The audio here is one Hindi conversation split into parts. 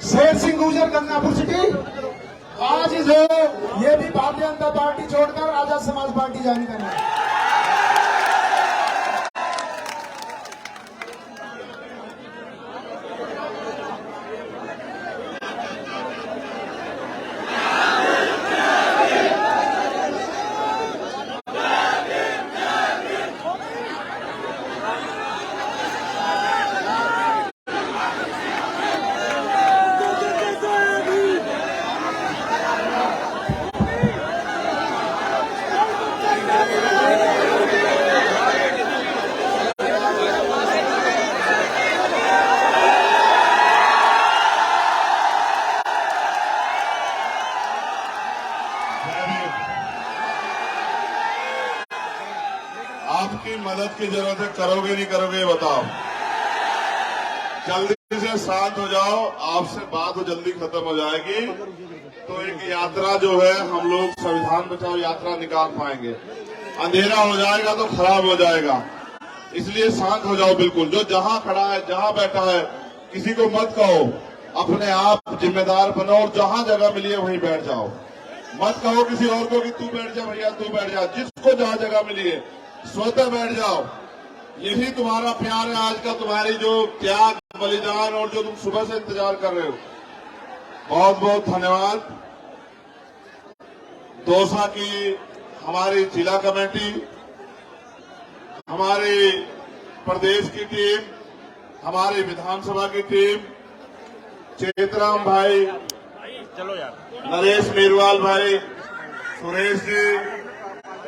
शेर सिंह गुर्जर गंगापुर सिटी आज जो ये भी भारतीय जनता पार्टी छोड़कर आजाद समाज पार्टी ज्वाइन करना है। आपकी मदद की जरूरत है, करोगे नहीं करोगे बताओ। जल्दी से शांत हो जाओ, आपसे बात जल्दी खत्म हो जाएगी तो एक यात्रा जो है हम लोग संविधान बचाओ यात्रा निकाल पाएंगे। अंधेरा हो जाएगा तो खराब हो जाएगा, इसलिए शांत हो जाओ बिल्कुल। जो जहां खड़ा है जहां बैठा है किसी को मत कहो, अपने आप जिम्मेदार बनो और जहां जगह मिली है वहीं बैठ जाओ। मत कहो किसी और को कि तू बैठ जा भैया तू बैठ जा, जिसको जहां जगह मिली है स्वतः बैठ जाओ। यही तुम्हारा प्यार है आज का, तुम्हारी जो त्याग बलिदान और जो तुम सुबह से इंतजार कर रहे हो। बहुत बहुत धन्यवाद। दौसा की हमारी जिला कमेटी, हमारी प्रदेश की टीम, हमारी विधानसभा की टीम, चेतराम भाई, चलो यार, नरेश मेरवाल भाई, सुरेश जी,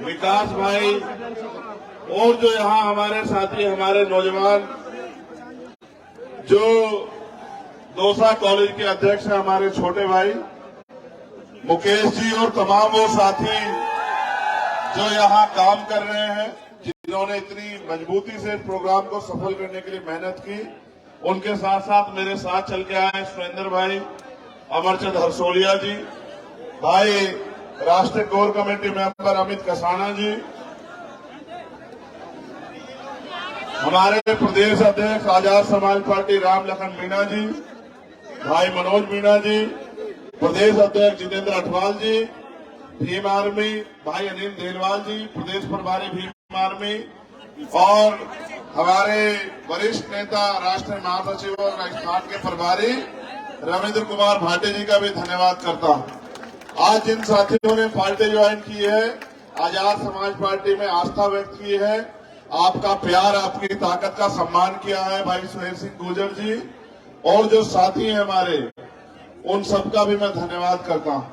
विकास भाई और जो यहाँ हमारे साथी हमारे नौजवान जो दौसा कॉलेज के अध्यक्ष हैं हमारे छोटे भाई मुकेश जी और तमाम वो साथी जो यहाँ काम कर रहे हैं, जिन्होंने इतनी मजबूती से इस प्रोग्राम को सफल करने के लिए मेहनत की, उनके साथ साथ मेरे साथ चल के आए सुरेंद्र भाई, अमरचंद हरसोलिया जी, भाई राष्ट्रीय core committee member Amit Kasana ji, हमारे प्रदेश अध्यक्ष आजाद समाज पार्टी राम लखन मीणा जी, भाई मनोज मीणा जी, प्रदेश अध्यक्ष जितेंद्र अठवाल जी, भीम आर्मी भाई अनिल देलवाल जी, प्रदेश प्रभारी भीम आर्मी और हमारे वरिष्ठ नेता राष्ट्रीय महासचिव और राजस्थान के प्रभारी रविंद्र कुमार भाटे जी का भी धन्यवाद करता हूं। आज जिन साथियों ने पार्टी ज्वाइन की है, आजाद समाज पार्टी में आस्था व्यक्त की है, आपका प्यार आपकी ताकत का सम्मान किया है, भाई शेर सिंह गुर्जर जी और जो साथी हैं हमारे, उन सबका भी मैं धन्यवाद करता हूं।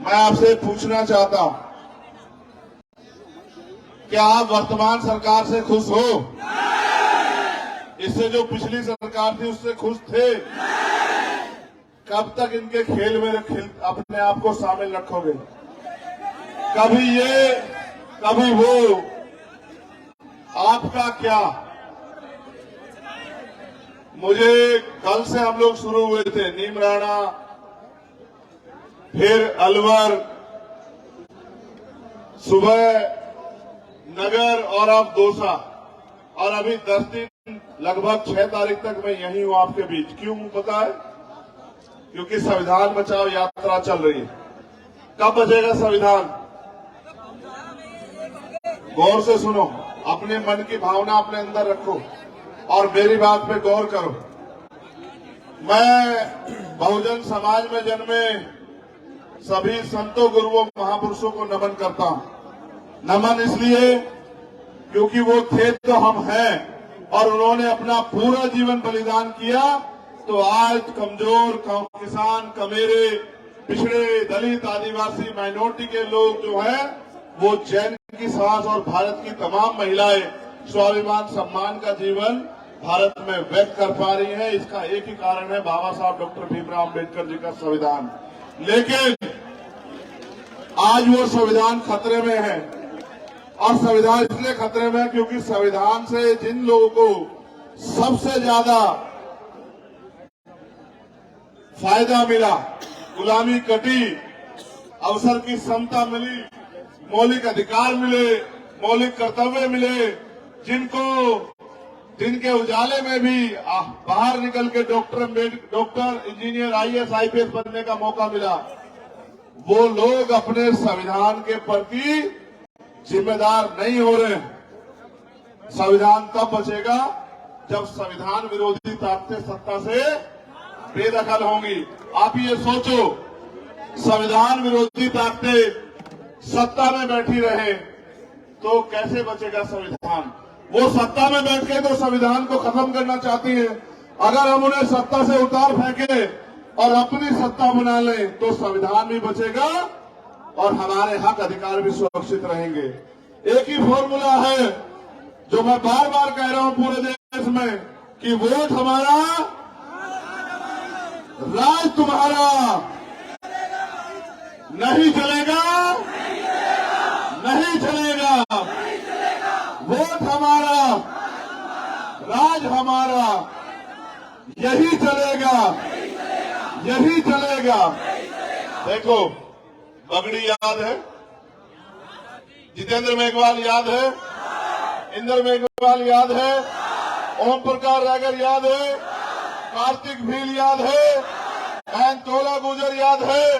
मैं आपसे पूछना चाहता हूं, क्या आप वर्तमान सरकार से खुश हो? इससे जो पिछली सरकार थी उससे खुश थे? कब तक इनके खेल में अपने आप को शामिल रखोगे? कभी ये कभी वो, आपका क्या? मुझे कल से हम लोग शुरू हुए थे, नीमराणा, फिर अलवर, सुबह नगर और अब दौसा, और अभी 10 दिन लगभग 6 तारीख तक मैं यहीं हूं आपके बीच। क्यों पता है? क्योंकि संविधान बचाओ यात्रा चल रही है। कब बचेगा संविधान? गौर से सुनो, अपने मन की भावना अपने अंदर रखो और मेरी बात पे गौर करो। मैं बहुजन समाज में जन्मे सभी संतों गुरुओं महापुरुषों को नमन करता हूं। नमन इसलिए क्योंकि वो थे तो हम हैं और उन्होंने अपना पूरा जीवन बलिदान किया, तो आज कमजोर किसान, कमेरे, पिछड़े, दलित, आदिवासी, माइनॉरिटी के लोग जो हैं वो जैन की सांस और भारत की तमाम महिलाएं स्वाभिमान सम्मान का जीवन भारत में व्यक्त कर पा रही हैं। इसका एक ही कारण है बाबा साहब डॉक्टर भीमराव अम्बेडकर जी का संविधान। लेकिन आज वो संविधान खतरे में है, और संविधान इसलिए खतरे में है क्योंकि संविधान से जिन लोगों को सबसे ज्यादा फायदा मिला, गुलामी कटी, अवसर की समता मिली, मौलिक अधिकार मिले, मौलिक कर्तव्य मिले, जिनको दिन के उजाले में भी बाहर निकल के डॉक्टर, इंजीनियर, आईएएस, आईपीएस बनने का मौका मिला, वो लोग अपने संविधान के प्रति जिम्मेदार नहीं हो रहे। संविधान तब बचेगा जब संविधान विरोधी ताकतें सत्ता से बेदखल होंगी। आप ये सोचो, संविधान विरोधी ताकतें सत्ता में बैठी रहे तो कैसे बचेगा संविधान? वो सत्ता में बैठ के तो संविधान को खत्म करना चाहती है। अगर हम उन्हें सत्ता से उतार फेंके और अपनी सत्ता बना लें तो संविधान भी बचेगा और हमारे हक अधिकार भी सुरक्षित रहेंगे। एक ही फॉर्मूला है जो मैं बार बार कह रहा हूं पूरे देश में कि वोट हमारा, राज तुम्हारा, नहीं चलेगा, नहीं चलेगा। वोट हमारा, राज हमारा, यही चलेगा, यही चलेगा। देखो, पगड़ी याद है, जितेंद्र मेघवाल याद है, इंद्र मेघवाल याद है, ओम प्रकाश रागर याद है, कार्तिक भील याद है, तोला गुजर याद है।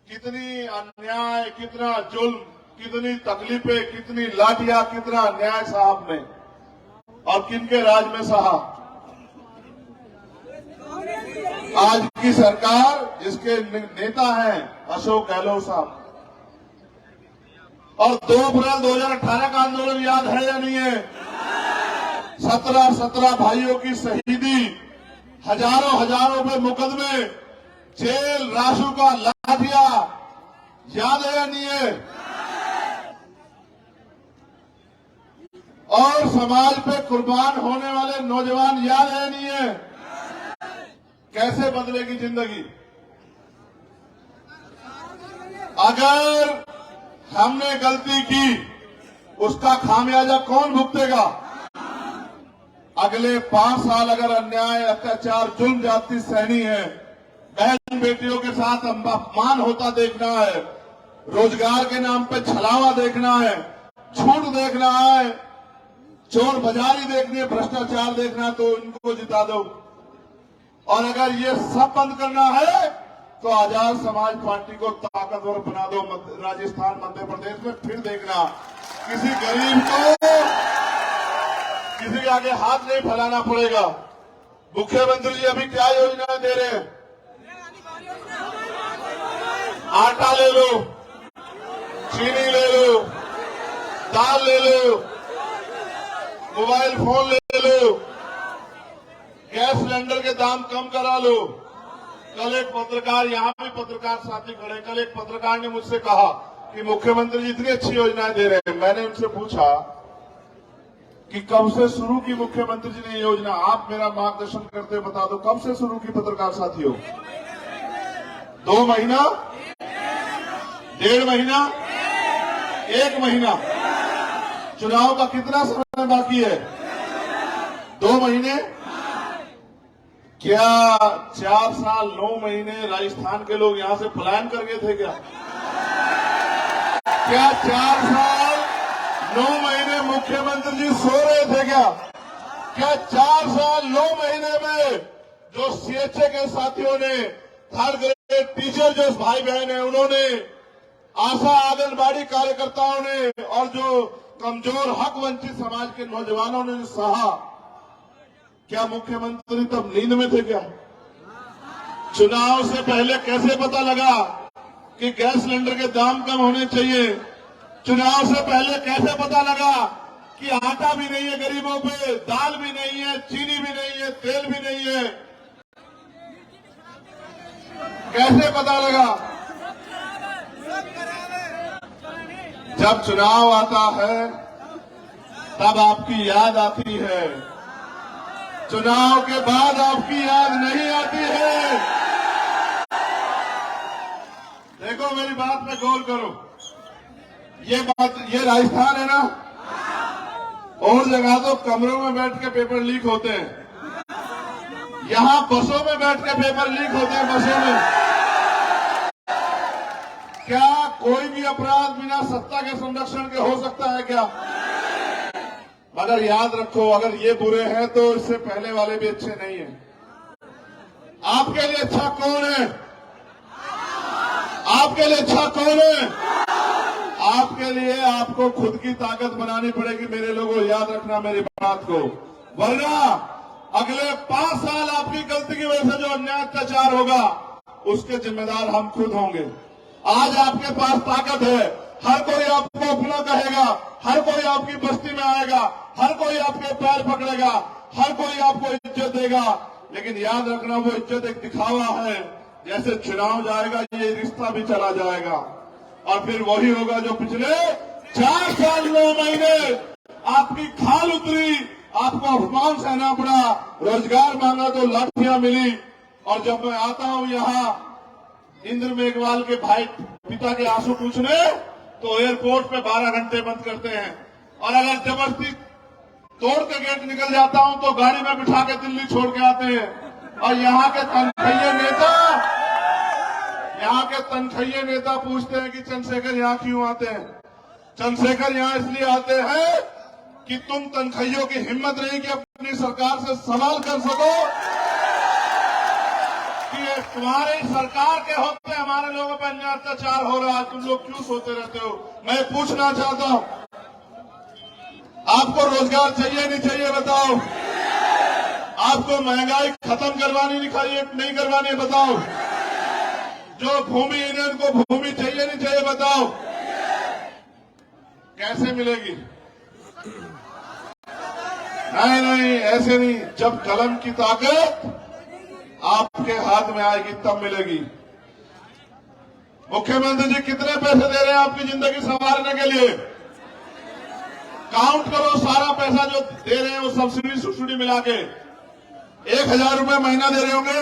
कितनी अन्याय, कितना जुल्म, कितनी तकलीफें, कितनी लाठियां, कितना अन्याय सहा आपने और किनके राज में सहा। आज की सरकार, जिसके नेता हैं अशोक गहलोत साहब, और 2 अप्रैल 2018 का आंदोलन याद है या नहीं है? 17 भाइयों की शहीदी, हजारों रुपए मुकदमे, जेल, राशु का लाठिया, याद है या नहीं है? और समाज पे कुर्बान होने वाले नौजवान याद है नहीं है? कैसे बदलेगी जिंदगी? अगर हमने गलती की, उसका खामियाजा कौन भुगतेगा? अगले 5 साल अगर अन्याय, अत्याचार, जुल्म जाति सहनी है, बहन बेटियों के साथ अपमान होता देखना है, रोजगार के नाम पे छलावा देखना है, छूट देखना है, चोर बाजारी देखनी है, भ्रष्टाचार देखना, तो इनको जिता दो। और अगर ये सब बंद करना है तो आजाद समाज पार्टी को ताकतवर बना दो। राजस्थान, मध्य प्रदेश में फिर देखना, किसी गरीब को किसी के आगे हाथ नहीं फैलाना पड़ेगा। मुख्यमंत्री जी अभी क्या योजनाएं दे रहे हैं? आटा ले लो, चीनी ले लो, दाल ले लो, मोबाइल फोन ले लो, गैस सिलेंडर के दाम कम करा लो। कल एक पत्रकार, यहां भी पत्रकार साथी खड़े, कल एक पत्रकार ने मुझसे कहा कि मुख्यमंत्री जी इतनी अच्छी योजनाएं दे रहे हैं। मैंने उनसे पूछा कि कब से शुरू की मुख्यमंत्री जी ने योजना? आप मेरा मार्गदर्शन करते बता दो, कब से शुरू की पत्रकार साथियों? 2 महीना, 1.5 महीना, 1 महीना? चुनाव का कितना समय बाकी है? 2 महीने? क्या 4 साल 9 महीने राजस्थान के लोग यहां से पलायन कर गए थे क्या? क्या 4 साल 9 महीने मुख्यमंत्री जी सो रहे थे क्या? क्या 4 साल 9 महीने में जो सीएचए के साथियों ने, थर्ड ग्रेड टीचर जो भाई बहन है उन्होंने, आशा आंगनबाड़ी कार्यकर्ताओं ने, और जो कमजोर हक वंचित समाज के नौजवानों ने जो सहा, क्या मुख्यमंत्री तब नींद में थे क्या? चुनाव से पहले कैसे पता लगा कि गैस सिलेंडर के दाम कम होने चाहिए? चुनाव से पहले कैसे पता लगा कि आटा भी नहीं है गरीबों पे, दाल भी नहीं है, चीनी भी नहीं है, तेल भी नहीं है? कैसे पता लगा? जब चुनाव आता है तब आपकी याद आती है, चुनाव के बाद आपकी याद नहीं आती है। देखो, मेरी बात पे गौर करो। ये राजस्थान है ना, और जगह तो कमरों में बैठ के पेपर लीक होते हैं, यहां बसों में बैठ के पेपर लीक होते हैं, बसों में। क्या कोई भी अपराध बिना सत्ता के संरक्षण के हो सकता है क्या? मगर याद रखो, अगर ये बुरे हैं तो इससे पहले वाले भी अच्छे नहीं हैं। आपके लिए अच्छा कौन है? आपके लिए अच्छा कौन है? आपके लिए आपको खुद की ताकत बनानी पड़ेगी मेरे लोगों, याद रखना मेरी बात को। वरना अगले 5 साल आपकी गलती की वजह से जो अन्याय अत्याचार होगा उसके जिम्मेदार हम खुद होंगे। आज आपके पास ताकत है, हर कोई आपको अपना कहेगा, हर कोई आपकी बस्ती में आएगा, हर कोई आपके पैर पकड़ेगा, हर कोई आपको इज्जत देगा। लेकिन याद रखना वो इज्जत एक दिखावा है। जैसे चुनाव जाएगा ये रिश्ता भी चला जाएगा और फिर वही होगा जो पिछले 4 साल 9 महीने आपकी खाल उतरी, आपको अपमान सहना पड़ा, रोजगार मांगा तो लाठियां मिली। और जब मैं आता हूं यहाँ इंद्र मेघवाल के भाई पिता के आंसू पूछने, तो एयरपोर्ट पे 12 घंटे बंद करते हैं और अगर जबरदस्ती तोड़ के गेट निकल जाता हूं तो गाड़ी में बिठा के दिल्ली छोड़ के आते हैं। और यहाँ के तनखैये नेता पूछते हैं कि चंद्रशेखर यहाँ क्यों आते हैं? चंद्रशेखर यहाँ इसलिए आते हैं कि तुम तनखैयों की हिम्मत नहीं कि अपनी सरकार से सवाल कर सको कि तुम्हारी सरकार के होते हमारे लोगों पर अन्याय अत्याचार हो रहा है, तुम लोग क्यों सोते रहते हो? मैं पूछना चाहता हूं, आपको रोजगार चाहिए नहीं चाहिए बताओ? आपको महंगाई खत्म करवानी नहीं करवानी है बताओ? जो भूमि है उनको भूमि चाहिए नहीं चाहिए बताओ? कैसे मिलेगी? नहीं, ऐसे नहीं। जब कलम की ताकत आपके हाथ में आएगी तब मिलेगी। मुख्यमंत्री जी कितने पैसे दे रहे हैं आपकी जिंदगी संवारने के लिए? काउंट करो सारा पैसा जो दे रहे हैं वो सब्सिडी मिला के 1000 रुपए महीना दे रहे होंगे।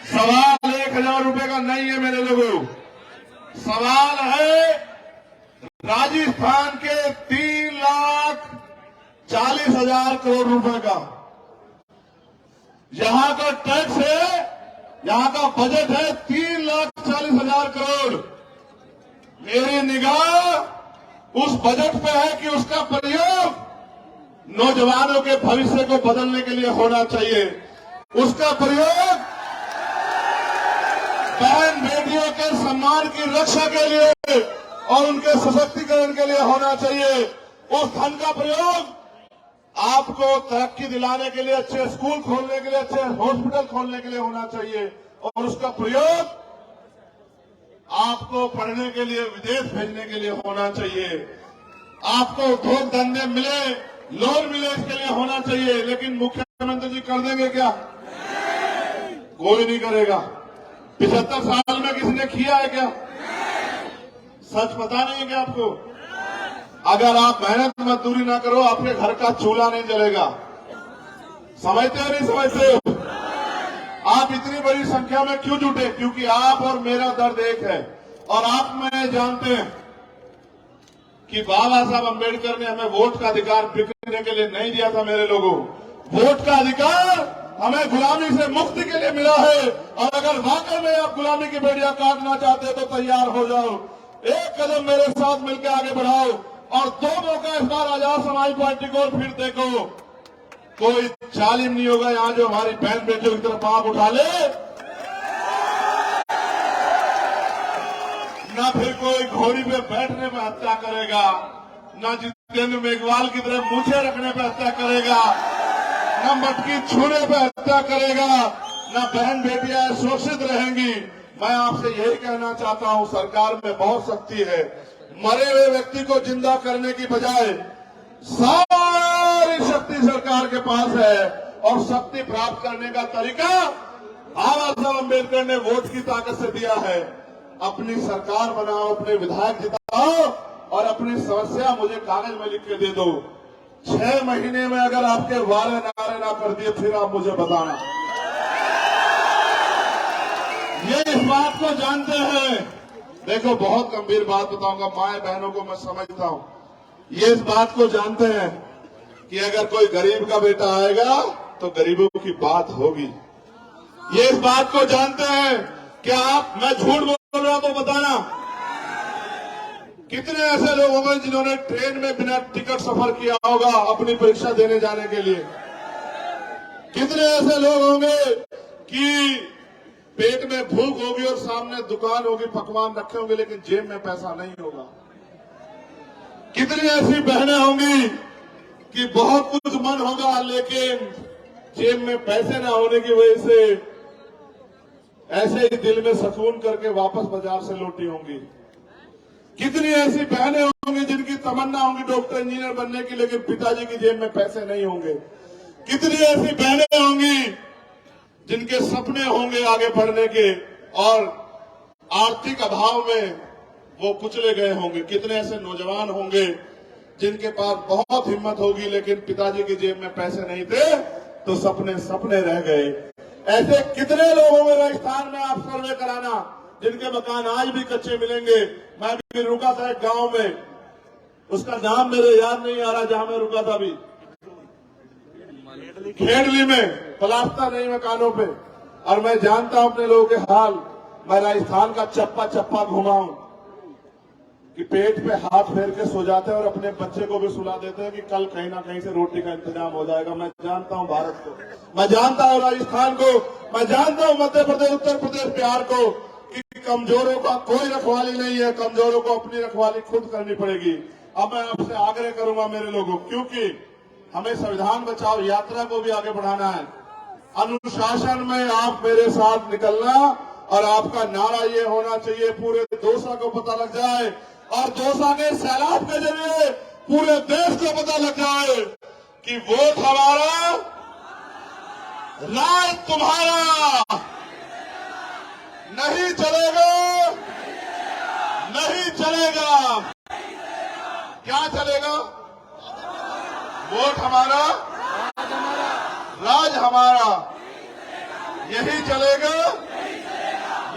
सवाल 1000 रुपए का नहीं है मेरे लोगों, सवाल है राजस्थान के 3,40,000 करोड़ रुपए का। यहां का टैक्स है, यहां का बजट है 3,40,000 करोड़। मेरी निगाह उस बजट पे है कि उसका प्रयोग नौजवानों के भविष्य को बदलने के लिए होना चाहिए। उसका प्रयोग बहन बेटियों के सम्मान की रक्षा के लिए और उनके सशक्तिकरण के लिए होना चाहिए। उस धन का प्रयोग आपको तरक्की दिलाने के लिए, अच्छे स्कूल खोलने के लिए, अच्छे हॉस्पिटल खोलने के लिए होना चाहिए। और उसका प्रयोग आपको पढ़ने के लिए, विदेश भेजने के लिए होना चाहिए। आपको उद्योग धंधे मिले, लोन मिले, इसके लिए होना चाहिए। लेकिन मुख्यमंत्री जी कर देंगे क्या? कोई नहीं करेगा। 75 साल में किसी ने किया है क्या? सच पता नहीं है क्या आपको? अगर आप मेहनत मजदूरी ना करो आपके घर का चूल्हा नहीं जलेगा। समझते हो नहीं समझते हो? आप इतनी बड़ी संख्या में क्यों जुटे? क्योंकि आप और मेरा दर्द एक है। और आप मैं जानते हैं कि बाबा साहब अम्बेडकर ने हमें वोट का अधिकार बिकने के लिए नहीं दिया था। मेरे लोगों, वोट का अधिकार हमें गुलामी से मुक्ति के लिए मिला है। और अगर वाकई में आप गुलामी की बेड़ियां काटना चाहते तो तैयार हो जाओ, एक कदम मेरे साथ मिलकर आगे बढ़ाओ और 2 मौका इस बार आजाद समाज पार्टी को फिर देखो। कोई जालिम नहीं होगा यहां जो हमारी बहन बेटियों की तरफ पांव उठा ले, ना फिर कोई घोड़ी पे बैठने पे हत्या करेगा, ना जितेंद्र मेघवाल की तरफ मूछे रखने पे हत्या करेगा, ना मटकी छूने पे हत्या करेगा, ना बहन बेटियां शोषित रहेंगी। मैं आपसे यही कहना चाहता हूं, सरकार में बहुत शक्ति है। मरे हुए व्यक्ति को जिंदा करने की बजाय सारी शक्ति सरकार के पास है। और शक्ति प्राप्त करने का तरीका बाबा साहब अम्बेडकर ने वोट की ताकत से दिया है। अपनी सरकार बनाओ, अपने विधायक जिताओ और अपनी समस्या मुझे कागज में लिख के दे दो। 6 महीने में अगर आपके वारे नारे ना कर दिए फिर आप मुझे बताना। ये इस बात को जानते हैं। देखो, बहुत गंभीर बात बताऊंगा, माए बहनों को मैं समझता हूं। ये इस बात को जानते हैं कि अगर कोई गरीब का बेटा आएगा तो गरीबों की बात होगी। ये इस बात को जानते हैं। क्या आप, मैं झूठ बोल रहा हूं तो बताना, कितने ऐसे लोग होंगे जिन्होंने ट्रेन में बिना टिकट सफर किया होगा अपनी परीक्षा देने जाने के लिए। कितने ऐसे लोग होंगे कि पेट में भूख होगी और सामने दुकान होगी, पकवान रखे होंगे, लेकिन जेब में पैसा नहीं होगा। कितनी ऐसी बहनें होंगी कि बहुत कुछ मन होगा लेकिन जेब में पैसे ना होने की वजह से ऐसे ही दिल में सुकून करके वापस बाजार से लौटी होंगी। कितनी ऐसी बहनें होंगी जिनकी तमन्ना होंगी डॉक्टर इंजीनियर बनने की, लेकिन पिताजी की जेब में पैसे नहीं होंगे। कितनी ऐसी बहनें होंगी जिनके सपने होंगे आगे बढ़ने के और आर्थिक अभाव में वो कुचले गए होंगे। कितने ऐसे नौजवान होंगे जिनके पास बहुत हिम्मत होगी लेकिन पिताजी की जेब में पैसे नहीं थे तो सपने सपने रह गए। ऐसे कितने लोग होंगे राजस्थान में, आप सर्वे कराना, जिनके मकान आज भी कच्चे मिलेंगे। मैं भी रुका था एक गांव में, उसका नाम मेरे याद नहीं आ रहा, जहां मैं रुका था अभी खेड़ली में, प्लास्टर नहीं मकानों पे। और मैं जानता हूं अपने लोगों के हाल। मैं राजस्थान का चप्पा चप्पा घुमाऊं कि पेट पे हाथ फेर के सो जाते हैं और अपने बच्चे को भी सुला देते हैं कि कल कहीं ना कहीं से रोटी का इंतजाम हो जाएगा। मैं जानता हूं भारत को, मैं जानता हूं राजस्थान को, मैं जानता हूं मध्य प्रदेश, उत्तर प्रदेश, बिहार को कि कमजोरों का कोई रखवाली नहीं है। कमजोरों को अपनी रखवाली खुद करनी पड़ेगी। अब मैं आपसे आग्रह करूंगा मेरे लोगों, क्योंकि हमें संविधान बचाओ यात्रा को भी आगे बढ़ाना है। अनुशासन में आप मेरे साथ निकलना और आपका नारा ये होना चाहिए पूरे दौसा को पता लग जाए और दौसा के सैलाब के जरिए पूरे देश को पता लग जाए कि वोट हमारा, राज तुम्हारा। नहीं चलेगा, नहीं चलेगा। क्या चलेगा? वोट हमारा, राज हमारा। यही चलेगा,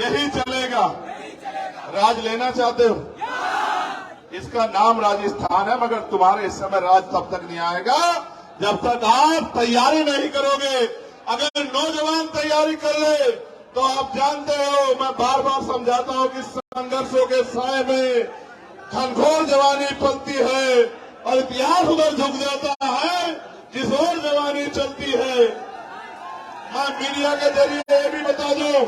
यही चलेगा। राज लेना चाहते हो? इसका नाम राजस्थान है, मगर तुम्हारे इस समय राज तब तक नहीं आएगा जब तक आप तैयारी नहीं करोगे। अगर नौजवान तैयारी कर ले तो आप जानते हो, मैं बार बार समझाता हूं कि संघर्षों के साए में घनघोर जवानी पलती है और इतिहास उधर झुक जाता है जिस ओर जवानी चलती है। मैं मीडिया के जरिए ये भी बता दूं,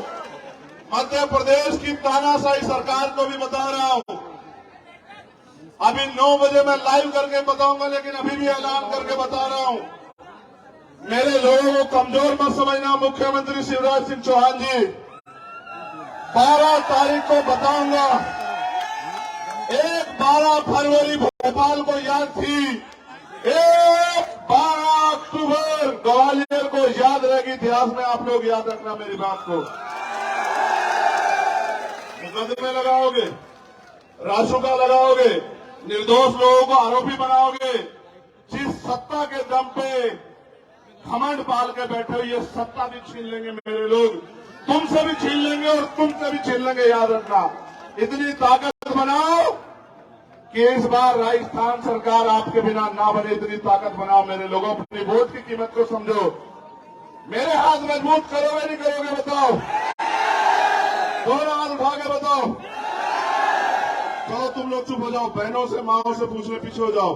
मध्य प्रदेश की तानाशाही सरकार को भी बता रहा हूं। अभी 9 बजे मैं लाइव करके बताऊंगा, लेकिन अभी भी ऐलान करके बता रहा हूं, मेरे लोगों को कमजोर मत समझना। मुख्यमंत्री शिवराज सिंह चौहान जी 12 तारीख को बताऊंगा। 12 फरवरी भोपाल को याद थी, 12 अक्टूबर ग्वालियर को याद रहेगी। इतिहास में आप लोग याद रखना मेरी बात को। मुकदमे लगाओगे, रासुका लगाओगे, निर्दोष लोगों को आरोपी बनाओगे। जिस सत्ता के दम पे घमंड पाल के बैठे हो, ये सत्ता भी छीन लेंगे मेरे लोग, तुमसे भी छीन लेंगे और तुमसे भी छीन लेंगे। याद रखना, इतनी ताकत बनाओ कि इस बार राजस्थान सरकार आपके बिना ना बने। इतनी ताकत बनाओ मेरे लोगों, अपनी वोट की कीमत को समझो। मेरे हाथ मजबूत करोगे नहीं करोगे बताओ? दोनों हाथ उठा के बताओ। चलो तुम लोग चुप हो जाओ, बहनों से माओ से पूछने पीछे हो जाओ।